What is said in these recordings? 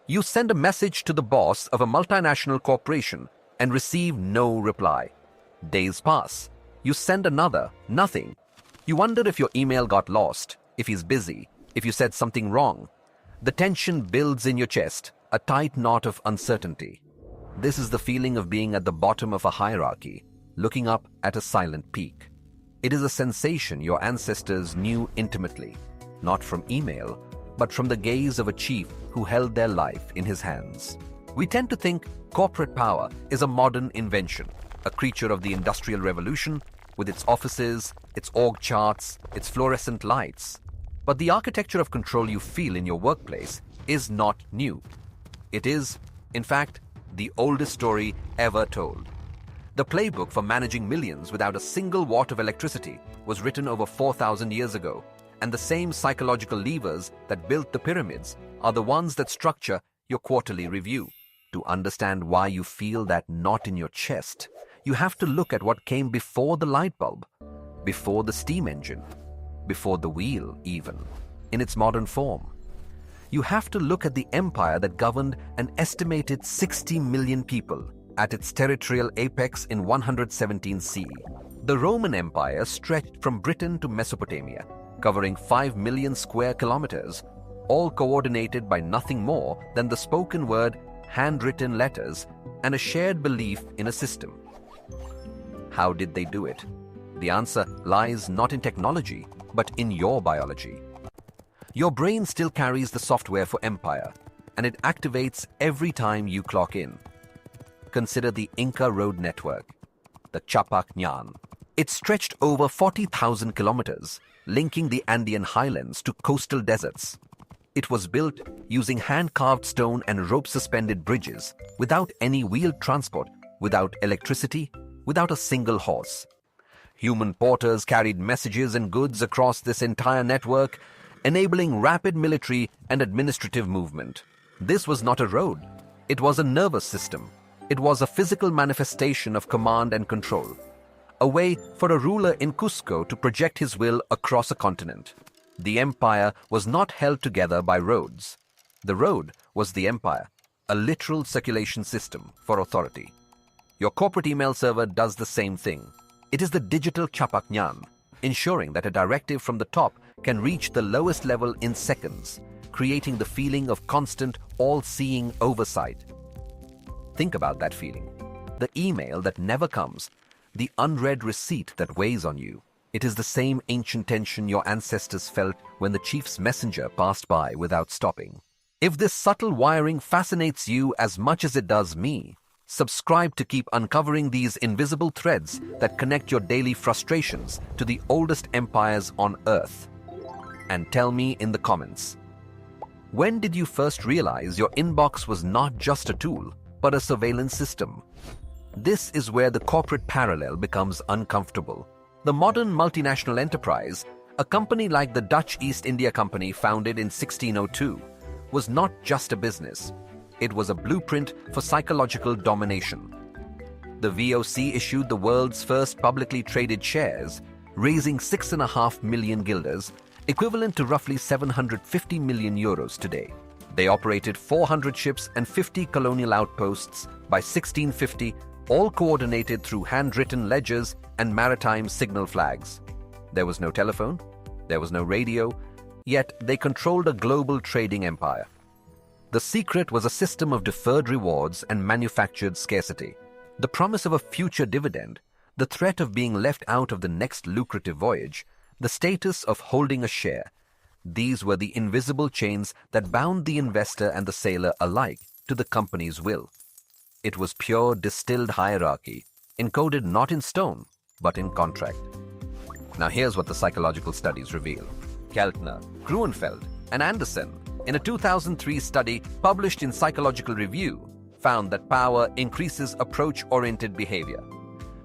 You send a message to the boss of a multinational corporation and receive no reply. Days pass. You send another, nothing. You wonder if your email got lost, if he's busy, if you said something wrong. The tension builds in your chest, a tight knot of uncertainty. This is the feeling of being at the bottom of a hierarchy, looking up at a silent peak. It is a sensation your ancestors knew intimately, not from email, but from the gaze of a chief who held their life in his hands. We tend to think corporate power is a modern invention, a creature of the Industrial Revolution, with its offices, its org charts, its fluorescent lights. But the architecture of control you feel in your workplace is not new. It is, in fact, the oldest story ever told. The playbook for managing millions without a single watt of electricity was written over 4,000 years ago, and the same psychological levers that built the pyramids are the ones that structure your quarterly review. To understand why you feel that knot in your chest, you have to look at what came before the light bulb, before the steam engine, before the wheel even, in its modern form. You have to look at the empire that governed an estimated 60 million people at its territorial apex in 117 CE. The Roman Empire stretched from Britain to Mesopotamia, covering 5 million square kilometers, all coordinated by nothing more than the spoken word, handwritten letters, and a shared belief in a system. How did they do it? The answer lies not in technology, but in your biology. Your brain still carries the software for empire, and it activates every time you clock in. Consider the Inca road network, the Capac Ñan. It stretched over 40,000 kilometers, linking the Andean highlands to coastal deserts. It was built using hand-carved stone and rope-suspended bridges, without any wheeled transport, without electricity, without a single horse. Human porters carried messages and goods across this entire network, enabling rapid military and administrative movement. This was not a road. It was a nervous system. It was a physical manifestation of command and control, a way for a ruler in Cusco to project his will across a continent. The empire was not held together by roads. The road was the empire, a literal circulation system for authority. Your corporate email server does the same thing. It is the digital Capac Ñan, ensuring that a directive from the top can reach the lowest level in seconds, creating the feeling of constant, all-seeing oversight. Think about that feeling. The email that never comes, the unread receipt that weighs on you. It is the same ancient tension your ancestors felt when the chief's messenger passed by without stopping. If this subtle wiring fascinates you as much as it does me, subscribe to keep uncovering these invisible threads that connect your daily frustrations to the oldest empires on Earth. And tell me in the comments, when did you first realize your inbox was not just a tool, but a surveillance system? This is where the corporate parallel becomes uncomfortable. The modern multinational enterprise, a company like the Dutch East India Company founded in 1602, was not just a business. It was a blueprint for psychological domination. The VOC issued the world's first publicly traded shares, raising 6.5 million guilders, equivalent to roughly 750 million euros today. They operated 400 ships and 50 colonial outposts by 1650, all coordinated through handwritten ledgers and maritime signal flags. There was no telephone, there was no radio, yet they controlled a global trading empire. The secret was a system of deferred rewards and manufactured scarcity. The promise of a future dividend, the threat of being left out of the next lucrative voyage, the status of holding a share. These were the invisible chains that bound the investor and the sailor alike to the company's will. It was pure distilled hierarchy, encoded not in stone, but in contract. Now here's what the psychological studies reveal. Keltner, Gruenfeld, and Anderson, in a 2003 study published in Psychological Review, found that power increases approach-oriented behavior.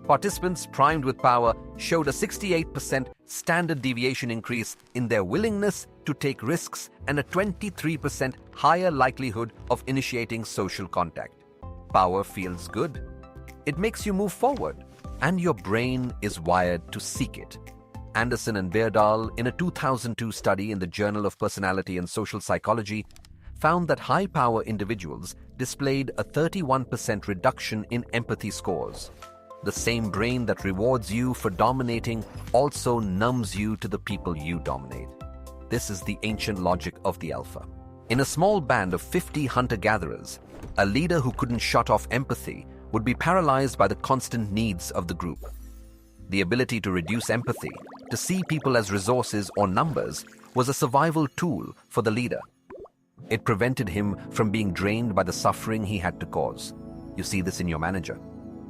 Participants primed with power showed a 68% standard deviation increase in their willingness to take risks and a 23% higher likelihood of initiating social contact. Power feels good. It makes you move forward, and your brain is wired to seek it. Anderson and Beardall, in a 2002 study in the Journal of Personality and Social Psychology, found that high-power individuals displayed a 31% reduction in empathy scores. The same brain that rewards you for dominating also numbs you to the people you dominate. This is the ancient logic of the alpha. In a small band of 50 hunter-gatherers, a leader who couldn't shut off empathy would be paralyzed by the constant needs of the group. The ability to reduce empathy, to see people as resources or numbers, was a survival tool for the leader. It prevented him from being drained by the suffering he had to cause. You see this in your manager.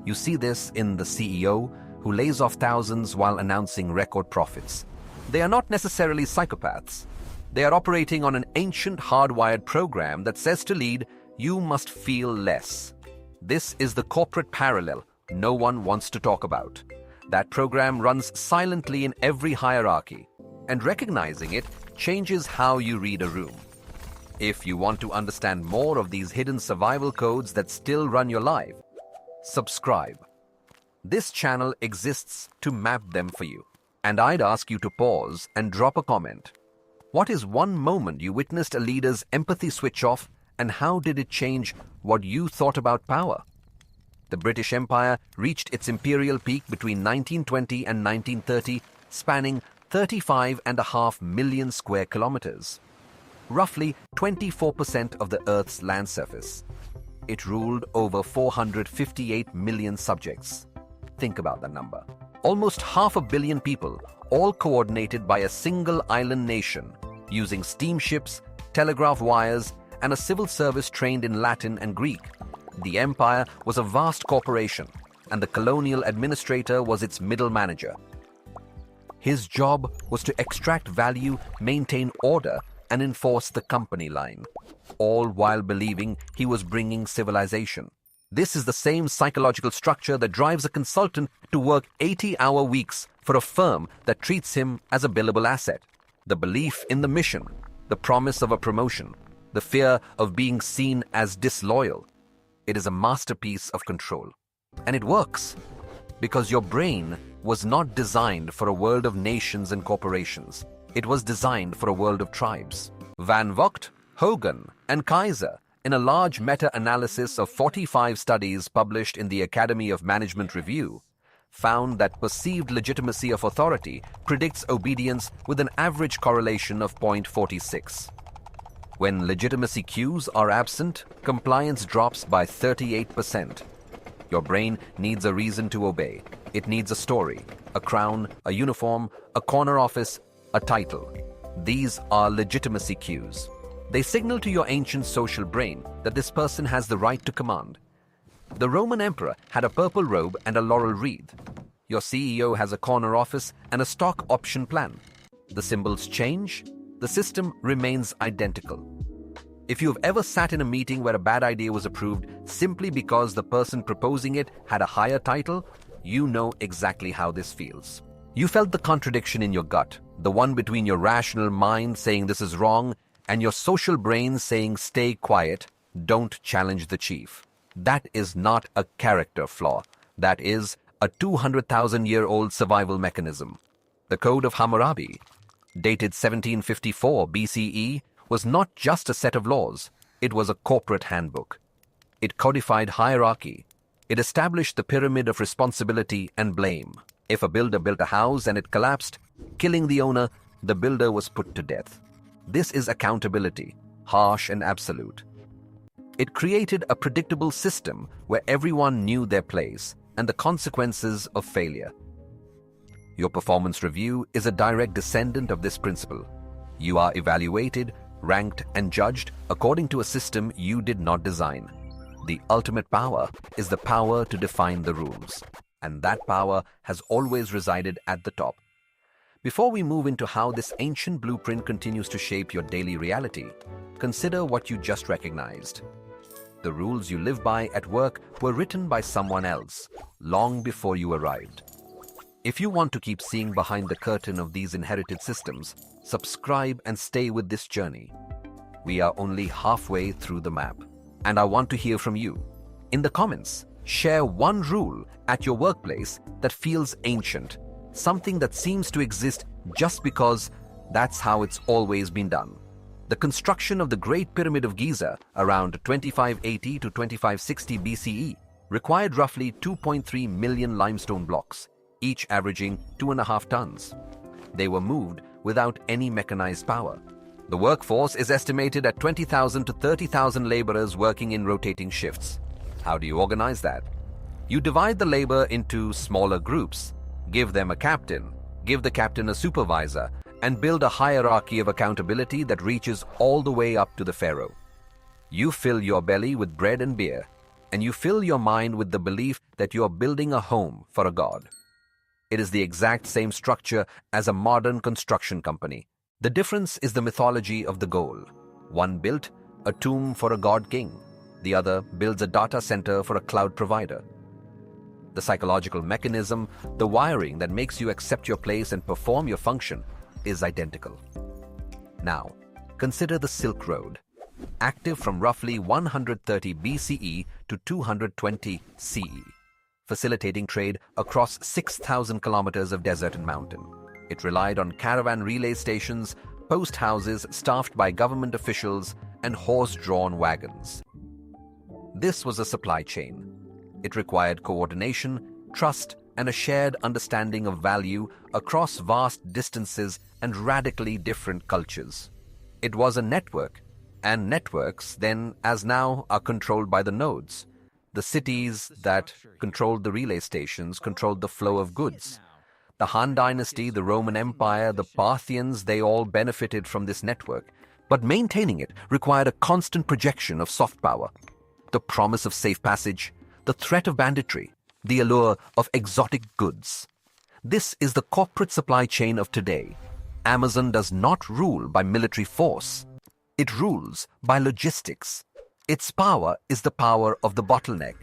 You see this in the CEO who lays off thousands while announcing record profits. They are not necessarily psychopaths. They are operating on an ancient hardwired program that says to lead, you must feel less. This is the corporate parallel no one wants to talk about. That program runs silently in every hierarchy, and recognizing it changes how you read a room. If you want to understand more of these hidden survival codes that still run your life, subscribe. This channel exists to map them for you, and I'd ask you to pause and drop a comment. What is one moment you witnessed a leader's empathy switch off, and how did it change what you thought about power? The British Empire reached its imperial peak between 1920 and 1930, spanning 35.5 million square kilometers, roughly 24% of the Earth's land surface. It ruled over 458 million subjects. Think about that number. Almost 500 million people, all coordinated by a single island nation, using steamships, telegraph wires, and a civil service trained in Latin and Greek. The empire was a vast corporation, and the colonial administrator was its middle manager. His job was to extract value, maintain order, and enforce the company line, all while believing he was bringing civilization. This is the same psychological structure that drives a consultant to work 80-hour weeks for a firm that treats him as a billable asset. The belief in the mission, the promise of a promotion, the fear of being seen as disloyal. It is a masterpiece of control. And it works, because your brain was not designed for a world of nations and corporations. It was designed for a world of tribes. Van Vogt, Hogan, and Kaiser, in a large meta-analysis of 45 studies published in the Academy of Management Review, found that perceived legitimacy of authority predicts obedience with an average correlation of 0.46. When legitimacy cues are absent, compliance drops by 38%. Your brain needs a reason to obey. It needs a story, a crown, a uniform, a corner office, a title. These are legitimacy cues. They signal to your ancient social brain that this person has the right to command. The Roman emperor had a purple robe and a laurel wreath. Your CEO has a corner office and a stock option plan. The symbols change, the system remains identical. If you've ever sat in a meeting where a bad idea was approved simply because the person proposing it had a higher title, you know exactly how this feels. You felt the contradiction in your gut, the one between your rational mind saying this is wrong and your social brain saying stay quiet, don't challenge the chief. That is not a character flaw. That is a 200,000-year-old survival mechanism. The Code of Hammurabi, dated 1754 BCE, was not just a set of laws. It was a corporate handbook. It codified hierarchy. It established the pyramid of responsibility and blame. If a builder built a house and it collapsed, killing the owner, the builder was put to death. This is accountability, harsh and absolute. It created a predictable system where everyone knew their place and the consequences of failure. Your performance review is a direct descendant of this principle. You are evaluated, ranked, and judged according to a system you did not design. The ultimate power is the power to define the rules, and that power has always resided at the top. Before we move into how this ancient blueprint continues to shape your daily reality, consider what you just recognized. The rules you live by at work were written by someone else, long before you arrived. If you want to keep seeing behind the curtain of these inherited systems, subscribe and stay with this journey. We are only halfway through the map, and I want to hear from you. In the comments, share one rule at your workplace that feels ancient, something that seems to exist just because that's how it's always been done. The construction of the Great Pyramid of Giza around 2580 to 2560 BCE required roughly 2.3 million limestone blocks, each averaging 2.5 tons. They were moved without any mechanized power. The workforce is estimated at 20,000 to 30,000 laborers working in rotating shifts. How do you organize that? You divide the labor into smaller groups, give them a captain, give the captain a supervisor, and build a hierarchy of accountability that reaches all the way up to the pharaoh. You fill your belly with bread and beer, and you fill your mind with the belief that you are building a home for a god. It is the exact same structure as a modern construction company. The difference is the mythology of the goal. One built a tomb for a god king. The other builds a data center for a cloud provider. The psychological mechanism, the wiring that makes you accept your place and perform your function, is identical. Now, consider the Silk Road, active from roughly 130 BCE to 220 CE, facilitating trade across 6,000 kilometers of desert and mountain. It relied on caravan relay stations, post houses staffed by government officials, and horse-drawn wagons. This was a supply chain. It required coordination, trust, and a shared understanding of value across vast distances and radically different cultures. It was a network, and networks, then as now, are controlled by the nodes. The cities that controlled the relay stations controlled the flow of goods. The Han Dynasty, the Roman Empire, the Parthians, they all benefited from this network. But maintaining it required a constant projection of soft power. The promise of safe passage, the threat of banditry, the allure of exotic goods. This is the corporate supply chain of today. Amazon does not rule by military force. It rules by logistics. Its power is the power of the bottleneck,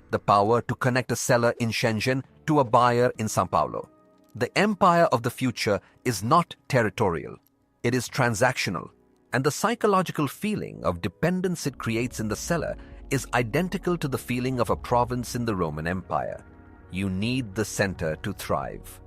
the power to connect a seller in Shenzhen to a buyer in São Paulo. The empire of the future is not territorial. It is transactional, and the psychological feeling of dependence it creates in the seller is identical to the feeling of a province in the Roman Empire. You need the center to thrive.